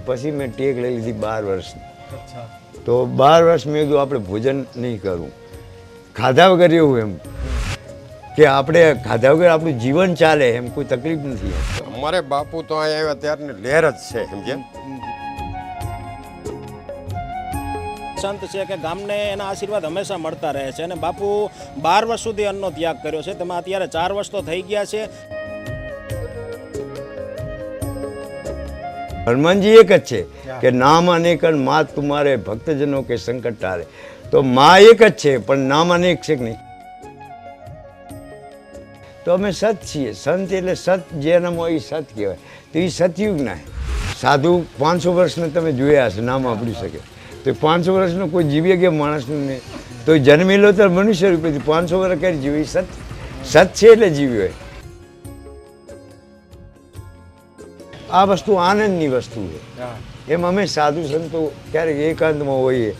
પછી મેં ટેક લઈ લીધી 12 વર્ષની. તો 12 વર્ષ મેં કીધું આપણે ભોજન નહીં કરવું, ખાધા વગર એવું એમ કે આપણે ખાધા વગર આપણું જીવન ચાલે એમ કોઈ તકલીફ નથી. અમારે બાપુ તો અહીંયા આવ્યા ત્યારની લહેર જ છે સમજે. સંત છે કે ગામને એના આશીર્વાદ હંમેશા મળતા રહે છે અને બાપુ 12 વર્ષ સુધી અન્નનો ત્યાગ કર્યો છે. તેમાં અત્યારે 4 વર્ષ તો થઈ ગયા છે. હનુમાનજી એક જ છે કે નામ અનેક માત તુમારે ભક્તજનો કે સંકટ ટારે. તો માં એક જ છે પણ નામ અનેક છે કે નહીં. તો અમે સત છીએ. સંત એટલે સત જેનામાં હોય એ સત કહેવાય. તો એ સતયુગના સાધુ 500 વર્ષને તમે જોયા હશે, નામ વાપરી શકે. તો 500 વર્ષનો કોઈ જીવી ગયા માણસને નહીં. તો જન્મેલો તો મનુષ્ય રૂપેથી 500 વર્ષ કરી જીવી. સત છે એટલે જીવી હોય. આ વસ્તુ આનંદની વસ્તુ છે. એમ અમે સાધુ સંતો ક્યારેક એકાંતમાં હોઈએ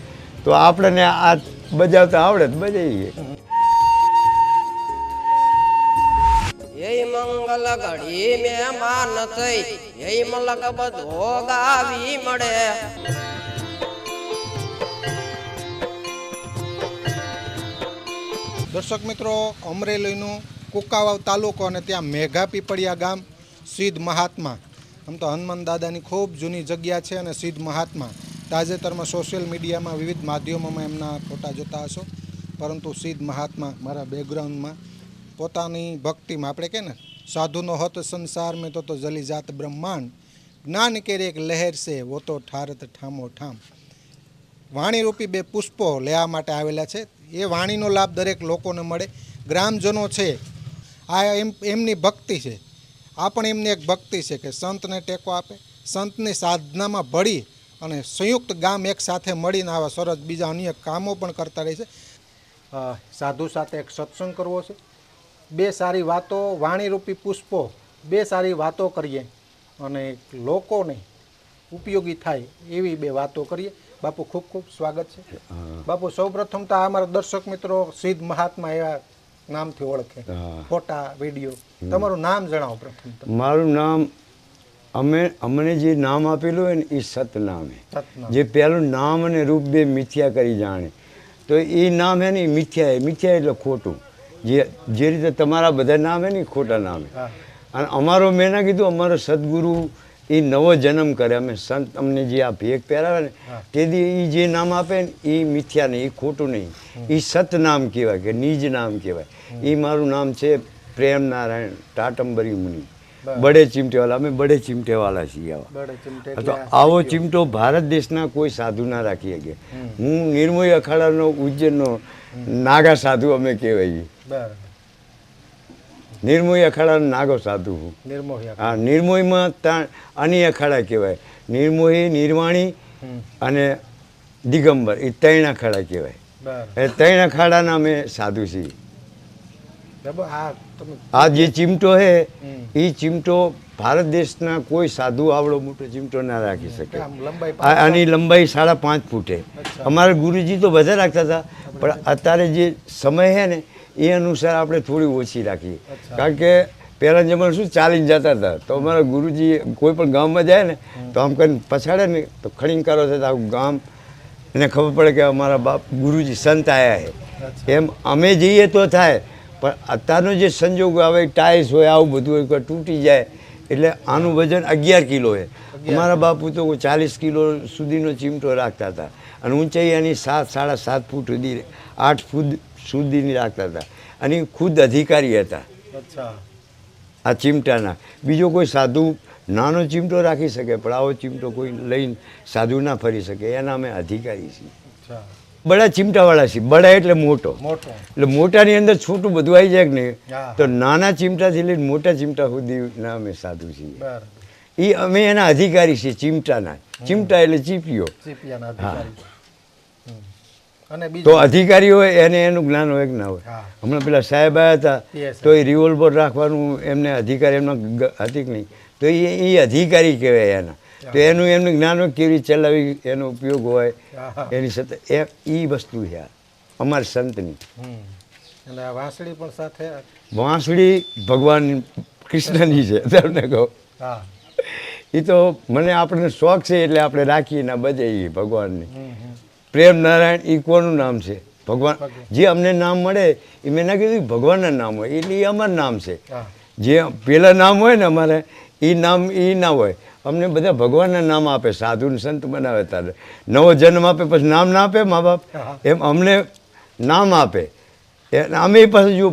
તો આપણને આ બજાવતા આવડે તો બજાવીએ. એ મંગલ ઘડી મહેમાન થઈ એ મલક બધો ગાવી મળે. દર્શક મિત્રો, અમરેલીનું કુકાવાવ તાલુકો અને ત્યાં મેઘા પીપળિયા ગામ સિદ્ધ મહાત્મા. આમ તો હનુમાન દાદાની ખૂબ જૂની જગ્યા છે અને સિદ્ધ મહાત્મા તાજેતરમાં સોશિયલ મીડિયામાં વિવિધ માધ્યમોમાં એમના ફોટા જોતા હશો. પરંતુ સિદ્ધ મહાત્મા મારા બેકગ્રાઉન્ડમાં પોતાની ભક્તિમાં આપણે કહે ને સાધુનો હત સંસાર મેં તો જલી જાત બ્રહ્માંડ જ્ઞાન કેરે એક લહેર છે વો તો ઠારત ઠામો ઠામ. વાણીરૂપી 2 પુષ્પો લેવા માટે આવેલા છે. એ વાણીનો લાભ દરેક લોકોને મળે. ગ્રામજનો છે આ એમની ભક્તિ છે. આ પણ એમની એક ભક્તિ છે કે સંતને ટેકો આપે, સંતની સાધનામાં ભળી અને સંયુક્ત ગામ એક સાથે મળીને આવા સરસ બીજા અન્ય કામો પણ કરતા રહે છે. સાધુ સાથે એક સત્સંગ કરવો છે. 2 સારી વાતો, વાણીરૂપી પુષ્પો, 2 સારી વાતો કરીએ અને લોકોને ઉપયોગી થાય એવી 2 વાતો કરીએ. બાપુ ખૂબ ખૂબ સ્વાગત છે. બાપુ સૌપ્રથમ તો અમારા દર્શક મિત્રો સિદ્ધ મહાત્મા એવા નામથી ઓળખે, ફોટા વિડીયો, તમારું નામ જણાવો પ્રથમ. મારું નામ અમને જે નામ આપેલું હોય ને એ સત નામ હે. જે પહેલું નામ અને રૂપ 2 મિથ્યા કરી જાણે તો એ નામ હે ને મિથ્યા. મિથ્યા એટલે ખોટું. જે રીતે તમારા બધા નામ હે ને ખોટા નામ હે. અને અમારો મેં ના કીધું અમારો સદગુરુ એ નવો જન્મ કરે. અમે સંત અમને જે આ ભેગ પહેરાવે ને તેથી એ જે નામ આપે ને એ મિથ્યા નહીં, એ ખોટું નહીં, એ સત નામ કહેવાય કે નિજ નામ કહેવાય. એ મારું નામ છે પ્રેમ નારાયણ ટાટંબરી મુનિ, બડે ચીમટેવાલા. અમે બડે ચીમટેવાલા છીએ. તો આવો ચીમટો ભારત દેશના કોઈ સાધુ ના રાખી શકે. હું નિર્મોહી અખાડાનો ઉજ્જૈનનો નાગા સાધુ અમે કહેવાય. નિર્મોહી અખાડા નાગો સાધુ હું. હા, નિર્મોહીમાં અની અખાડા કહેવાય. નિર્મોહી, નિર્વાણી અને દિગંબર એ 3 અખાડા કહેવાય. એ 3 અખાડાના અમે સાધુ છીએ. આ જે ચીમટો છે એ ચીમટો ભારત દેશના કોઈ સાધુ આવડો મોટો ચીમટો ના રાખી શકે. આની લંબાઈ 5.5 ફૂટ છે. અમારા ગુરુજી તો બધા રાખતા હતા પણ અત્યારે જે સમય છે ને એ અનુસાર આપણે થોડી ઓછી રાખીએ. કારણ કે પહેલાં જમાના શું ચાલીને જતા હતા તો અમારા ગુરુજી કોઈ પણ ગામમાં જાય ને તો આમ કરીને પછાડે ને તો ખણીંકારો થાય તો આખું ગામ એને ખબર પડે કે અમારા બાપ ગુરુજી સંત આવ્યા છે. એમ અમે જઈએ તો થાય પણ અત્યારનો જે સંજોગ આવે ટાઈસ હોય આવું બધું હોય તૂટી જાય એટલે આનું વજન 11 કિલો છે. અમારા બાપુ તો 40 કિલો સુધીનો ચીમટો રાખતા હતા અને ઊંચાઈ એની 7-7.5 ફૂટ સુધી 8 ફૂટ સુધીની રાખતા હતા અને ખુદ અધિકારી હતા આ ચીમટાના. બીજો કોઈ સાધુ નાનો ચીમટો રાખી શકે પણ આવો ચીમટો કોઈ લઈને સાધુ ના ફરી શકે. એના અમે અધિકારી છીએ. બડા ચીમટાવાળા છીએ. બડા એટલે મોટો, એટલે મોટાની અંદર છોટું બધું આવી જાય કે નહીં તો નાના ચીમટાથી લઈને મોટા ચીમટા સુધીના અમે સાધુ છીએ. એ અમે એના અધિકારી છીએ ચીમટાના. ચીમટા એટલે ચીપિયો. હા, તો અધિકારી હોય એને એનું જ્ઞાન હોય કે ના હોય. હમણાં પેલા સાહેબ આવ્યા હતા તો એ રિવોલ્વર રાખવાનું એમને અધિકારી એમના હતી કે નહીં તો એ અધિકારી કહેવાય એના. તો એનું એમનું જ્ઞાન હોય કેવી રીતે ચલાવી એનો ઉપયોગ હોય એની સાથે એ વસ્તુ છે અમારા સંતની. વાંસળી પણ સાથે. વાંસળી ભગવાન કૃષ્ણની છે તમને કહું. એ તો મને આપણને શોખ છે એટલે આપણે રાખીએ ના બધે એ ભગવાનને. પ્રેમ નારાયણ એ કોનું નામ છે? ભગવાન. જે અમને નામ મળે એ મેં ના કીધું ભગવાનના નામ હોય એટલે એ અમારું નામ છે. જે પેલા નામ હોય ને અમારે એ નામ એ ના હોય. અમને બધા ભગવાનના નામ આપે, સાધુ સંત બનાવે ત્યારે નવો જન્મ આપે, પછી નામ ના આપે મા બાપ, એમ અમને નામ આપે. અમે પાછું જો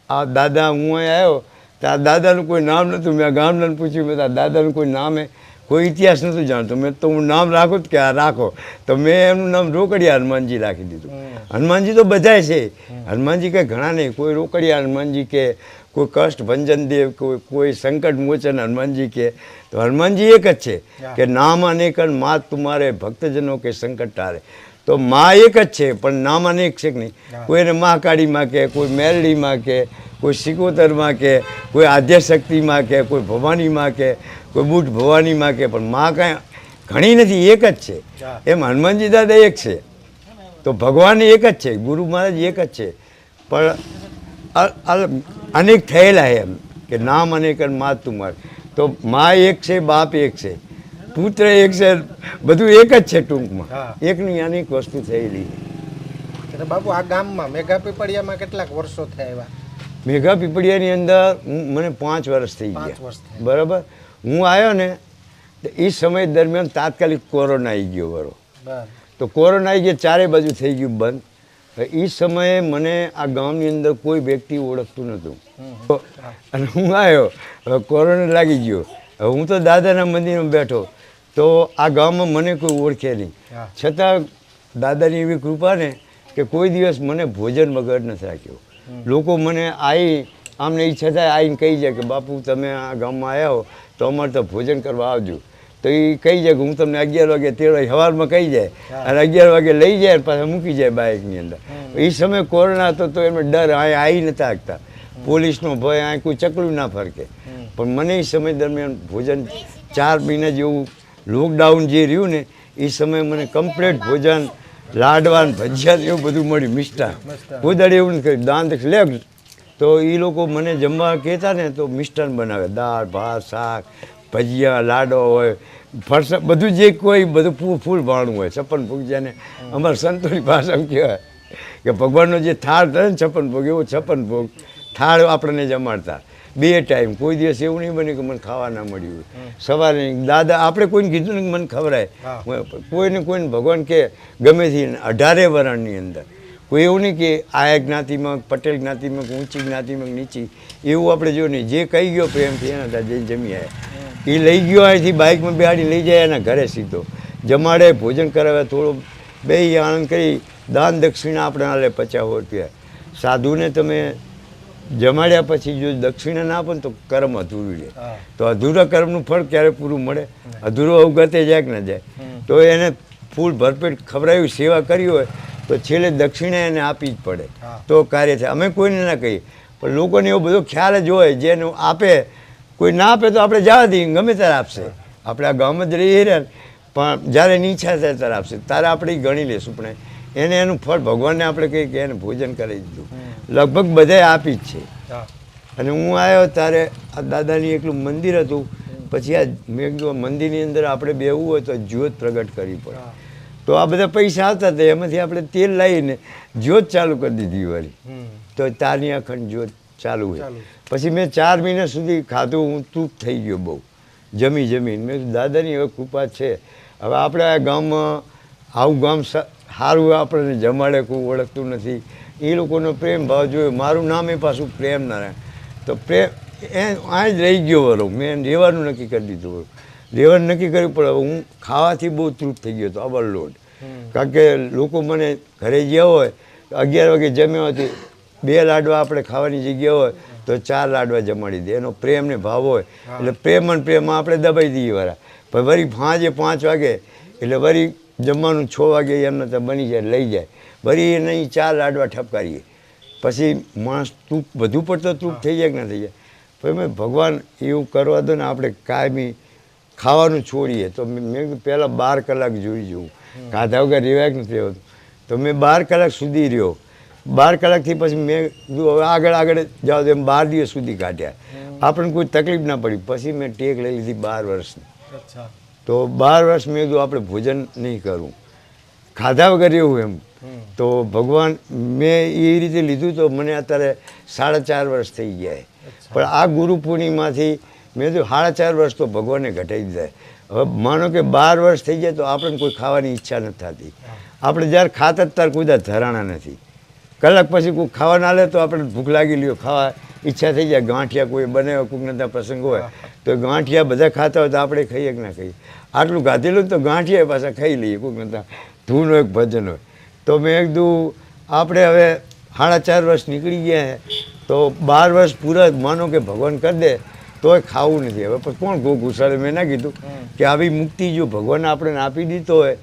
આ દાદા હું અહીં આવ્યો તો આ દાદાનું કોઈ નામ નહોતું. મેં ગામડાને પૂછ્યું, મેં દાદાનું કોઈ નામે કોઈ ઇતિહાસ નહોતું જાણતો. મેં તો હું નામ રાખું કે આ રાખો, તો મેં એનું નામ રોકડિયા હનુમાનજી રાખી દીધું. હનુમાનજી તો બધાય છે, હનુમાનજી કંઈ ઘણા નહીં. કોઈ રોકડિયા હનુમાનજી કે, કોઈ કષ્ટ ભંજન દેવ, કોઈ સંકટ મોચન હનુમાનજી કે. તો હનુમાનજી એક જ છે કે નામ અનેકન માત તુમારે ભક્તજનો કે સંકટ તારે. તો માં એક જ છે પણ નામ અનેક છે કે નહીં. કોઈને મહાકાળીમાં કે, કોઈ મેરડીમાં કે, કોઈ સિકોતરમાં કે, કોઈ આદ્યશક્તિમાં કે, કોઈ ભવાનીમાં કે, કોઈ બુટ ભવાનીમાં કે, પણ માં કાંઈ ઘણી નથી, એક જ છે. એમ હનુમાનજી દાદા એક છે, તો ભગવાન એક જ છે, ગુરુ મહારાજ એક જ છે, પણ અનેક થયેલા છે એમ કે નામ અનેક માત તુમાર. તો માં એક છે, બાપ એક છે, પુત્ર એક છે, બધું એક જ છે ટૂંકમાં. એકની અનેક વસ્તુ થયેલી. એટલે બાપુ આ ગામમાં મેઘા પીપળિયામાં કેટલાક વર્ષો થયા એવા? મેઘા પીપળિયાની અંદર મને 5 વર્ષ થઈ ગયા. બરાબર. હું આવ્યો ને એ સમય દરમિયાન તાત્કાલિક કોરોના આવી ગયો બરો. તો કોરોના આવી ગયો, ચારે બાજુ થઈ ગયું બંધ. એ સમયે મને આ ગામની અંદર કોઈ વ્યક્તિ ઓળખતું નહોતું. અને હું આવ્યો, કોરોના લાગી ગયો. હું તો દાદાના મંદિરમાં બેઠો, તો આ ગામમાં મને કોઈ ઓળખે નહીં. છતાં દાદાની એવી કૃપા ને કે કોઈ દિવસ મને ભોજન વગર નથી રાખ્યો. લોકો મને આમને ઈચ્છા થાય આવીને કહી જાય કે બાપુ તમે આ ગામમાં આવ્યા હો તો અમારે તો ભોજન કરવા આવજો. તો એ કહી જાય કે હું તમને 11 વાગે 13 વાગે સવારમાં કહી જાય અને 11 વાગે લઈ જાય અને પાછા મૂકી જાય બાઇકની અંદર. એ સમયે કોરોના હતો તો એમને ડર, અહીંયા આવી નતા શકતા, પોલીસનો ભય, અહીં કોઈ ચકલું ના ફરકે. પણ મને એ સમય દરમિયાન ભોજન 4 મહિના જેવું લોકડાઉન જે રહ્યું ને એ સમયે મને કમ્પ્લીટ ભોજન, લાડવાન, ભજીયા એવું બધું મળ્યું, મિષ્ટાન. કોઈ દાડે એવું નથી કર્યું, દાન લે તો એ લોકો મને જમવા કહેતા ને તો મિષ્ટાન બનાવે, દાળ ભાત શાક ભજીયા લાડવા હોય, ફરસા, બધું જે કોઈ બધું ફૂલ ભાણું હોય. 56 ભોગ જેને અમારા સંતોની ભાષામાં કહેવાય કે ભગવાનનો જે થાળ થાય ને 56 ભોગ, એવો 56 ભોગ થાળ આપણને જમાડતા 2 ટાઈમ. કોઈ દિવસ એવું નહીં બને કે મને ખાવા ના મળ્યું હોય. સવારે દાદા આપણે કોઈને કીધું ને કે મને ખવડાય, કોઈને ભગવાન કે ગમે તે 18 વરણની અંદર કોઈ એવું નહીં કે આ જ્ઞાતિમાં, પટેલ જ્ઞાતિમાં, ઊંચી જ્ઞાતિમાં, નીચી, એવું આપણે જો નહીં. જે કહી ગયો પ્રેમથી એના ત્યાં જઈને જમી આવ્યા. એ લઈ ગયો અહીંથી બાઇકમાં બેહાડી લઈ જાય એના ઘરે સીધો, જમાડે, ભોજન કરાવે, થોડો બે આનંદ કરી, દાન દક્ષિણા આપણે આલે 50 રૂપિયા. સાધુને તમે જમાડ્યા પછી જો દક્ષિણા ના આપો ને તો કર્મ અધૂરું રહે. તો અધૂરા કર્મનું ફળ ક્યારે પૂરું મળે? અધૂરો અવગતે જાય કે ના જાય. તો એને ફૂલ ભરપેટ ખવડાવ્યું, સેવા કરી હોય તો છેલ્લે દક્ષિણા એને આપી જ પડે તો કાર્ય થાય. અમે કોઈને ના કહીએ, પણ લોકોને એવો બધો ખ્યાલ જ હોય, જેને આપે કોઈ ના આપે તો આપણે જવા દઈએ, ગમે ત્યારે આપશે. આપણે આ ગામ જ રહીએ રહ્યા પણ જ્યારે એની ઈચ્છા થાય ત્યારે આપશે, તારે આપણે ગણી લેશું. પણ એને એનું ફળ ભગવાનને આપણે કહીએ કે એને ભોજન કરી દીધું. લગભગ બધાએ આપી જ છે. અને હું આવ્યો ત્યારે આ દાદાની એકલું મંદિર હતું. પછી આ મેં કીધું મંદિરની અંદર આપણે બેહવું હોય તો જ્યોત પ્રગટ કરવી પડે. તો આ બધા પૈસા આવતા હતા, એમાંથી આપણે તેલ લાવીને જ્યોત ચાલુ કરી દીધી વાળી. તો તારની અખંડ જ્યોત ચાલુ હોય. પછી મેં 4 મહિના સુધી ખાધું, હું તૂપ થઈ ગયો બહુ, જમીને. મેં કીધું દાદાની હવે કૃપા છે, હવે આપણે આ ગામમાં આવું ગામ સારું આપણને જમાડે, કોઈ ઓળખતું નથી. એ લોકોનો પ્રેમ ભાવ જોયો. મારું નામ એ પાછું પ્રેમ નારાયણ. તો પ્રેમ આ જ રહી ગયો વરો. મેં રહેવાનું નક્કી કરી દીધું. રહેવાનું નક્કી કર્યું પણ હું ખાવાથી બહુ તૃપ્ત થઈ ગયો હતો, ઓવરલોડ. કારણ કે લોકો મને ઘરે ગયા હોય 11 વાગે જમ્યા હોય તો 2 લાડવા આપણે ખાવાની જગ્યા હોય તો 4 લાડવા જમાડી દે. એનો પ્રેમ ને ભાવ હોય એટલે પ્રેમમાં આપણે દબાઈ દઈએ વાળા. પણ વળી સાંજે 5 વાગે એટલે વળી જમવાનું 6 વાગે એમને તો બની જાય, લઈ જાય. વળી એને 4 લાડવા ઠપકારીએ. પછી માણસ તૂપ વધુ પડતો તૂપ થઈ જાય કે ના થઈ જાય. પછી મેં ભગવાન એવું કરવા દો ને, આપણે કાયમી ખાવાનું છોડીએ. તો મેં પહેલાં 12 કલાક જોઈ જવું, ખાધા વગર રહેવાય કે નથી રહેવાતું. તો મેં 12 કલાક સુધી રહ્યો. 12 કલાકથી પછી મેં કીધું હવે આગળ જાઓ. એમ 12 દિવસ સુધી કાઢ્યા. આપણને કોઈ તકલીફ ના પડી. પછી મેં ટેક લઈ લીધી 12 વર્ષની. અચ્છા. તો 12 વર્ષ મેં કીધું આપણે ભોજન નહીં કરવું, ખાધા વગર એવું એમ. તો ભગવાન મેં એ રીતે લીધું તો મને અત્યારે 4.5 વર્ષ થઈ ગયા. પણ આ ગુરુ પૂર્ણિમાથી મેં કીધું 4.5 વર્ષ તો ભગવાનને ઘટાડી દીધા. હવે માનો કે 12 વર્ષ થઈ જાય તો આપણને કોઈ ખાવાની ઈચ્છા નથી થતી. આપણે જ્યારે ખાતા ત્યારે કોઈ ધરાણા નથી. કલાક પછી કોઈ ખાવા ના લે તો આપણે ભૂખ લાગી લ્યો, ખાવા ઈચ્છા થઈ જાય. ગાંઠિયા કોઈ બનાવે, કોઈકના ત્યાં પ્રસંગ હોય તો ગાંઠિયા બધા ખાતા હોય તો આપણે ખાઈએ કે ના ખાઈએ. આટલું ખાધેલું તો ગાંઠિયા પાછા ખાઈ લઈએ, કોઈકના ત્યાં ધૂન હોય ભજન હોય. તો મેં કીધું આપણે હવે 4.5 વર્ષ નીકળી ગયા તો 12 વર્ષ પૂરા માનો કે ભગવાન કરી દે તોય ખાવું નથી. હવે પણ કોણ ઘુસાડે? મેં ના કીધું કે આવી મુક્તિ જો ભગવાન આપણને આપી દીધો હોય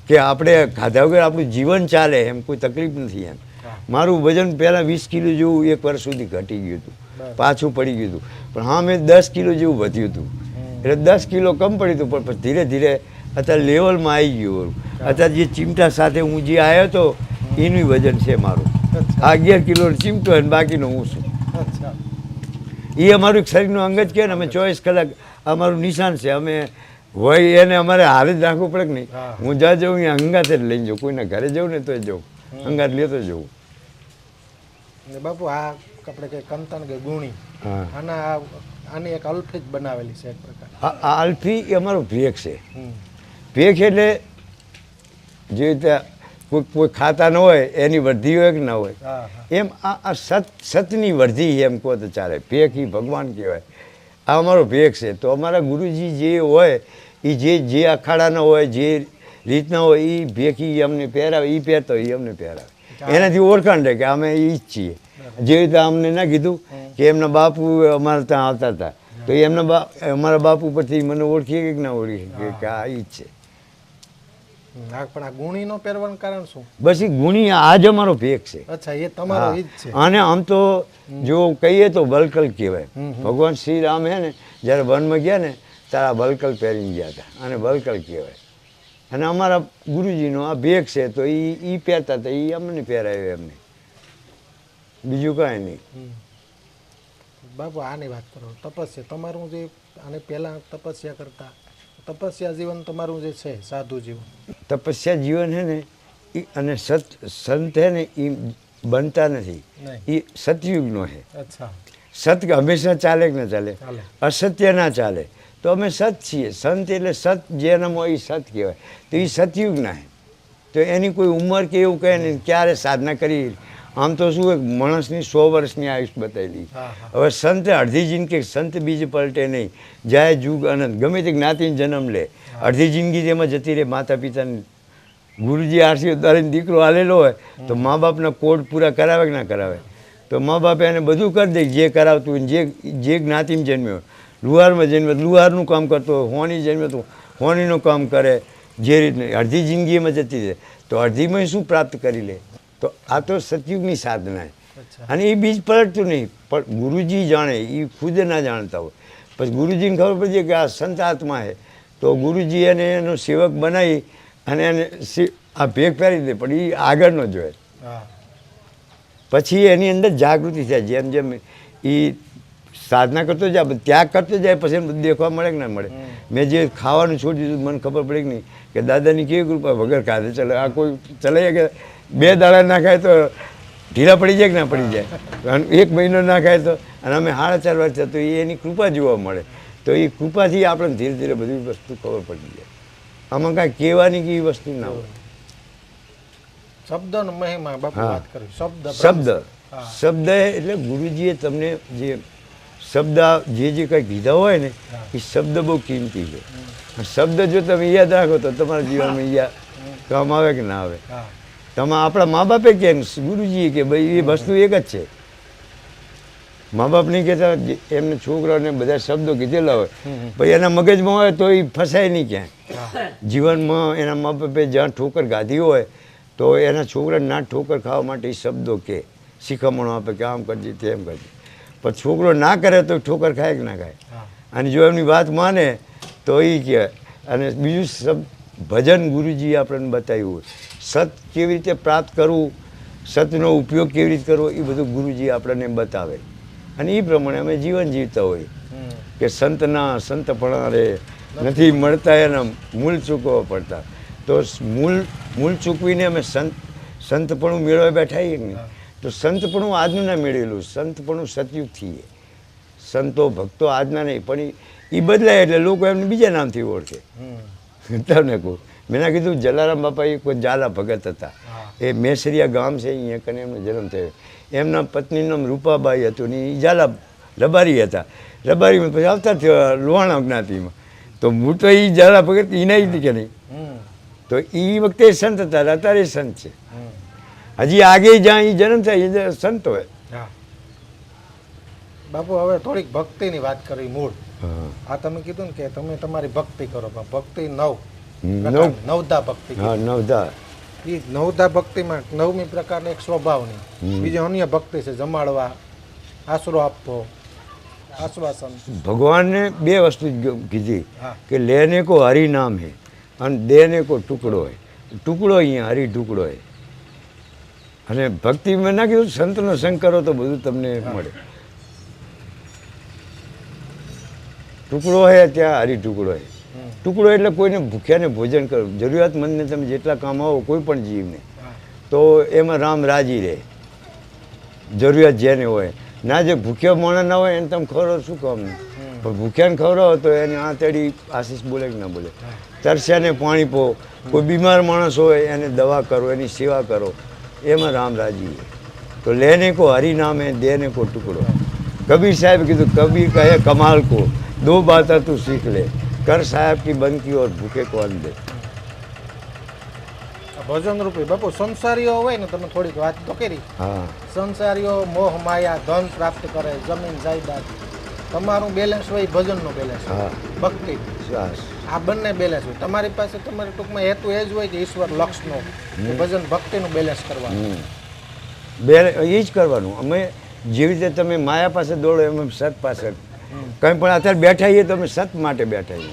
કે આપણે ખાધા વગર આપણું જીવન ચાલે એમ કોઈ તકલીફ નથી એમ. મારું વજન પહેલાં 20 કિલો જેવું 1 વર્ષ સુધી ઘટી ગયું હતું, પાછું પડી ગયું હતું. પણ હા મેં 10 કિલો જેવું વધ્યું હતું. એટલે 10 કિલો કમ પડ્યું હતું, પણ ધીરે ધીરે અત્યારે લેવલમાં આવી ગયું. અત્યારે જે ચીમટા સાથે હું જે આવ્યો હતો એનું વજન છે મારું. આ 11 કિલો ચીમટો અને બાકીનો હું છું. એ અમારું એક શરીરનું અંગ જ કહે ને. અમે 24 કલાક અમારું નિશાન છે. અમે હોય એને અમારે હારે જ રાખવું પડે કે નહીં. હું જ્યાં જાઉં અહીંયા અંગાતે જ લઈને જાઉં. કોઈના ઘરે જાઉં ને તો જવું, અંગાત લેતો જવું. બાપુ આ આપણે કે કંતન કે ગુણી, આની એક અલ્ફી જ બનાવેલી છે એક પ્રકાર. આ અલ્ફી એ અમારો ભેખ છે. ભેખ એટલે જે રીતે કોઈ ખાતા ન હોય એની વર્ધી હોય કે ના હોય એમ આ સતની વર્ધી એમ કહો તો ચાલે. ભેખ એ ભગવાન કહેવાય. આ અમારો ભેખ છે. તો અમારા ગુરુજી જે હોય એ જે અખાડાના હોય, જે રીતના હોય એ ભેખ એ અમને પહેરાવે, એ પહેરતો હોય એ અમને પહેરાવે. એનાથી ઓળખાણ રહે કે અમે એ જ છીએ. જે રીતે અમને ના કીધું કે એમના બાપુ અમારા ત્યાં આવતા હતા તો એમના અમારા બાપુ પરથી મને ઓળખીએ કે ના ઓળખીએ કે આ એ જ છે. પણ આ ગુણીનો પહેરવાનું કારણ શું? બસ એ ગુણી આ જ અમારો ભેખ છે. અચ્છા, એ તમારો ઈ જ છે. અને આમ તો જો કહીએ તો વલકલ કહેવાય. ભગવાન શ્રી રામ હે ને જ્યારે વનમાં ગયા ને ત્યારે આ વલકલ પહેરીને ગયા હતા અને વલકલ કહેવાય. અને અમારા ગુરુજીનો આ ભેખ છે તો એ પહેરતા હતા, એ અમને પહેરાવ્યો એમને, બીજું કાંઈ નહીં. બાપુ આની વાત કરો, તપસ્યા તમારું જે આને પહેલાં તપસ્યા કરતા, તપસ્યા જીવન તમારું જે છે સાધુ જીવન, તપસ્યા જીવન છે ને એ અને સંત છે ને એ બનતા નથી, એ સતયુગનો છે. અચ્છા. સત હંમેશા ચાલે કે ના ચાલે? અસત્ય ના ચાલે. તો અમે સત છીએ. સંત એટલે સત જેનામાં એ સત કહેવાય. તો એ સતયુગના છે. તો એની કોઈ ઉંમર કે એવું કહે નહીં, ક્યારે સાધના કરી. આમ તો શું એક માણસની 100 વર્ષની આયુષ બતાવેલી. હવે સંત અડધી જિંદગી, સંત બીજી પલટે નહીં, જાય જુગ અનંત, ગમે તે જ્ઞાતિને જન્મ લે, અડધી જિંદગી તેમાં જતી રહે. માતા પિતાને ગુરુજી આરસી તારીને દીકરો આલેલો હોય તો મા બાપના કોડ પૂરા કરાવે કે ના કરાવે? તો મા બાપે એને બધું કરી દે જે કરાવતું હોય. જે જ્ઞાતિમાં જન્મ્યો, લુહારમાં જન્મ્યો લુહારનું કામ કરતો હોય, હોણી જન્મ્યો તો હોણીનું કામ કરે. જે રીતને અડધી જિંદગીમાં જતી રહે તો અડધીમાં શું પ્રાપ્ત કરી લે? તો આ તો સતયુગની સાધના છે. અને એ બીજ પલટતું નહીં, પણ ગુરુજી જાણે, એ ખુદ ના જાણતા હોય. પછી ગુરુજીને ખબર પડી કે આ સંત આત્મા છે તો ગુરુજી એને એનો સેવક બનાવી અને એને આ ભેગ પહેરી દે. પણ એ આગળનો જોઈએ. પછી એની અંદર જાગૃતિ થાય. જેમ જેમ એ સાધના કરતો જાય, ત્યાગ કરતો જાય, પછી એને દેખવા મળે કે ના મળે. મેં જે ખાવાનું છોડી દીધું મને ખબર પડે કે નહીં કે દાદાની કેવી કૃપા, વગર ખાધે ચાલે. આ કોઈ ચલાય કે 2 દાડા ના ખાય તો ઢીલા પડી જાય કે ના પડી જાય? 1 મહિનો ના ખાય તો, અને અમે 4.5 વર્ષ થયા તો એની કૃપા જોવા મળે. તો એ કૃપાથી આપણને ધીરે ધીરે બધી વસ્તુ ખબર પડી જાય. આમાં કાંઈ કહેવાની કે એ વસ્તુ ના હોય. શબ્દનો મહિમા બાપુ વાત કરી. શબ્દ એટલે ગુરુજીએ તમને જે શબ્દ જે કંઈ કીધા હોય ને એ શબ્દ બહુ કિંમતી છે. શબ્દ જો તમે યાદ રાખો તો તમારા જીવનમાં કામ આવે કે ના આવે. તમે આપણા મા બાપે કે ગુરુજીએ કે ભાઈ એ વસ્તુ એક જ છે. મા બાપ નહીં કહેતા એમને છોકરાઓને બધા શબ્દો કીધેલા હોય, ભાઈ એના મગજમાં હોય તો એ ફસાય નહીં ક્યાંય. જીવનમાં એના મા બાપે જ્યાં ઠોકર ગાધી હોય તો એના છોકરાને ના ઠોકર ખાવા માટે એ શબ્દો કે શિખામણો આપે કે આમ કરજે તેમ કરજે. પણ છોકરો ના કરે તો ઠોકર ખાય કે ના ખાય? અને જો એમની વાત માને તો એ કહે. અને બીજું ભજન ગુરુજીએ આપણને બતાવ્યું. સત કેવી રીતે પ્રાપ્ત કરવું, સતનો ઉપયોગ કેવી રીતે કરવો, એ બધું ગુરુજી આપણને બતાવે. અને એ પ્રમાણે અમે જીવન જીવતા હોઈએ કે સંતના સંતપણા રે, નથી મળતા એના મૂળ ચૂકવવા પડતા. તો મૂળ ચૂકવીને અમે સંતપણું મેળવવા બેઠા છીએ ને, તો સંતપણું આજનું ના મેળવેલું, સંતપણું સતયુગથી. સંતો ભક્તો આજના નહીં, પણ એ બદલાય એટલે લોકો એમને બીજા નામથી ઓળખે. તમને કહું, મેં કીધું જલારામ બાપા એ કોઈ ઝાલા ભગત હતા. એ મેસરિયા ગામ છે, અહીંયા કને એમનો જન્મ થયો. એમના પત્નીનું નામ રૂપાબાઈ હતું ને એ ઝાલા રબારી હતા. રબારીમાં પછી આવતા થયા લોહાણા જ્ઞાતિમાં. તો હું તો એ ઝાલા ભગત એના હતી કે નહીં, તો એ વખતે સંત હતા, અત્યારે સંત છે. હજી આગે જ્યાં એ જન્મ થાય એ સંત હોય. બાપુ હવે થોડીક ભક્તિની વાત કરી મૂળ. આ તમે કીધું ને કે તમે તમારી ભક્તિ કરો, પણ ભક્તિ નવધા ભક્તિ. હા, નવધા. એ નવધા ભક્તિમાં 9મી પ્રકારની એક સ્વભાવની, બીજી અન્ય ભક્તિ છે જમાડવા, આશરો આપવો, આશ્વાસન. ભગવાનને બે વસ્તુ કીધી કે લેને કો હરિ નામ હે અને દેને કો ટુકડો હે. ટુકડો અહીંયા હરિ ટુકડો હે. અને ભક્તિ મેં ના કીધું સંતનો સંગ કરો તો બધું તમને મળે. ટુકડો હે ત્યાં હરી ટુકડો હે. ટુકડો એટલે કોઈને ભૂખ્યાને ભોજન કરો, જરૂરિયાતમંદને તમે જેટલા કામ આવો કોઈ પણ જીવને, તો એમાં રામ રાજી રહે. જરૂરિયાત જેને હોય ના, જે ભૂખ્યો માણસ ના હોય એને તમે ખવડાવો શું કામનું, પણ ભૂખ્યાને ખવડાવો તો એને આ તેડી આશીષ બોલે કે ના બોલે. તરસ્યાને પાણી પો, કોઈ બીમાર માણસ હોય એને દવા કરો, એની સેવા કરો, એમાં રામ રાજી હે. તો લેને કો હરી નામ હે, દેને કો ટુકડો. કબીર સાહેબ કીધું, કબીર કહે કમાલ કો दो बातें तू सीख ले, कर साहब की बनती और भूखे को अन्न दे. ભજન રૂપી બાપુ સંસારીઓ હોય ને, તમે થોડીક વાત તો કરી. હા, સંસારીઓ મોહ માયા ધન પ્રાપ્ત કરે, જમીન જાયદાદ, તમારું બેલેન્સ હોય ભજનનું બેલેન્સ, ભક્તિ, આ બંને બેલેન્સ હોય તમારી પાસે. તમારે ટૂંકમાં હેતુ એ જ હોય કે ઈશ્વર લક્ષનો, ભજન ભક્તિનું બેલેન્સ કરવાનું. એ જ કરવાનું. અમે જેવી રીતે તમે માયા પાસે દોડો એમ સત પાસે કંઈ પણ અત્યારે બેઠા છીએ તો અમે સત માટે બેઠા છીએ.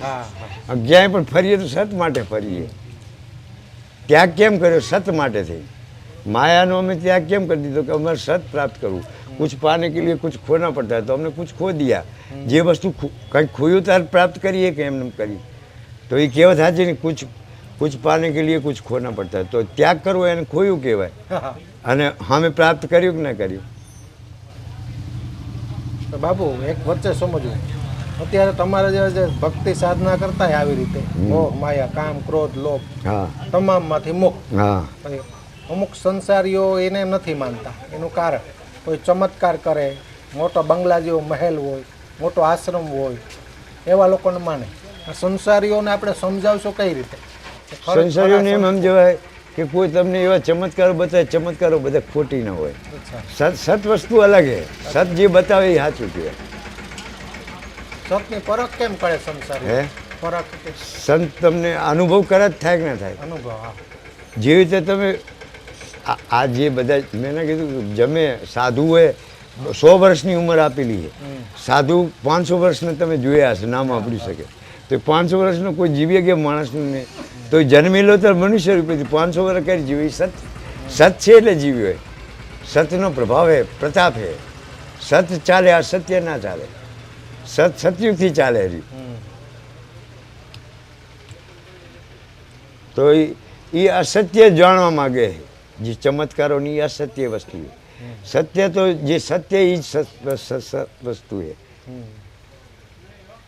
ક્યાંય પણ ફરીએ તો સત માટે ફરીએ. ત્યાગ કેમ કર્યો? સત માટે થઈ. માયાનો અમે ત્યાગ કેમ કરી દીધો કે અમારે સત પ્રાપ્ત કરવું. कुछ पाने के लिए कुछ खोना पड़ता है, तो हमने कुछ खो दिया. જે વસ્તુ કંઈક ખોયું ત્યારે પ્રાપ્ત કરીએ કે એમને કરી, તો એ કહેવત સાચી ને, कुछ पाने के लिए कुछ खोना पड़ता है. તો ત્યાગ કરવો એને ખોયું કહેવાય. અને અમે પ્રાપ્ત કર્યું કે ના કર્યું. તો બાપુ એક વચ્ચે સમજવું, અત્યારે તમારા જેવા જે ભક્તિ સાધના કરતા હોય આવી રીતે, મોહ માયા કામ ક્રોધ લોભ તમામમાંથી મુક્ત, અમુક સંસારીઓ એને નથી માનતા. એનું કારણ કોઈ ચમત્કાર કરે, મોટો બંગલા જેવો મહેલ હોય, મોટો આશ્રમ હોય, એવા લોકોને માને. આ સંસારીઓને આપણે સમજાવશો કઈ રીતે? સંસારીઓને એમ સમજાવાય કે કોઈ તમને એવા ચમત્કારો બતાવે, ચમત્કારો બધા ખોટી ના હોય. સત વસ્તુ અલગ છે. સત જે બતાવે એ સાચું કહેવાય. સતની પરખ કેમ કરે સંસારી? હે પરખ સંત તમને અનુભવ કરે જ થાય કે ના થાય? અનુભવ. જેવી રીતે તમે આ જે બધા મેં ના કીધું જમે સાધુઓએ 100 વર્ષની ઉંમર આપેલી છે. સાધુ 500 વર્ષને તમે જોયા હશે, નામ આપી શકે. તો 500 વર્ષનો કોઈ જીવી ગયા માણસનું નહીં, તો જન્મેલો તો મનુષ્ય રૂપેથી 500 વર્ષ કરી જીવી. સત છે એટલે જીવી હોય. સતનો પ્રભાવ હે, પ્રતાપ હે. સત ચાલે, આ સત્ય ના ચાલે. સતયુગથી ચાલે રહ્યું. તો એ અસત્ય જાણવા માગે, જે ચમત્કારોની અસત્ય વસ્તુ છે. સત્ય તો જે સત્ય એ જ વસ્તુ છે.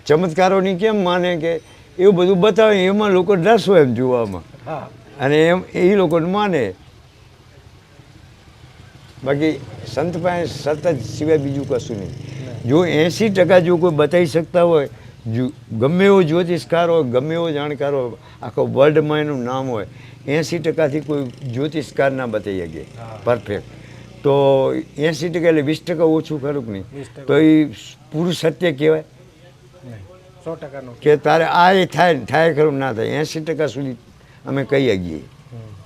ચમત્કારોની કેમ માને કે એવું બધું બતાવે, એમાં લોકો રસ હોય એમ જોવામાં, અને એમ એ લોકોને માને. બાકી સંત પાસે સત જ સિવાય બીજું કશું નહીં. જો 80% જો કોઈ બતાવી શકતા હોય, ગમે એવો જ્યોતિષકાર હોય, ગમે એવો જાણકાર હોય, આખો વર્લ્ડમાં એનું નામ હોય, 80%થી કોઈ જ્યોતિષકાર ના બતાવી શકે પરફેક્ટ, તો 80% એટલે 20% ઓછું ખરું કે નહીં? તો એ પૂરું સત્ય કહેવાય 100%. કે તારે આ એ થાય ખરું ના થાય. 80% સુધી અમે કહી શકીએ,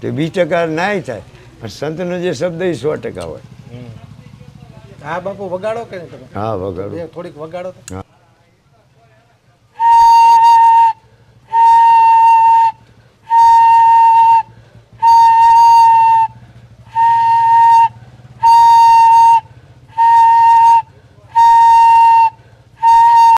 તો 20% ના થાય. પણ સંતનો જે શબ્દ એ 100% હોય. હા બાપુ, વગાડો કે નહીં તમે? હા, વગાડો. થોડીક વગાડો તો. હા.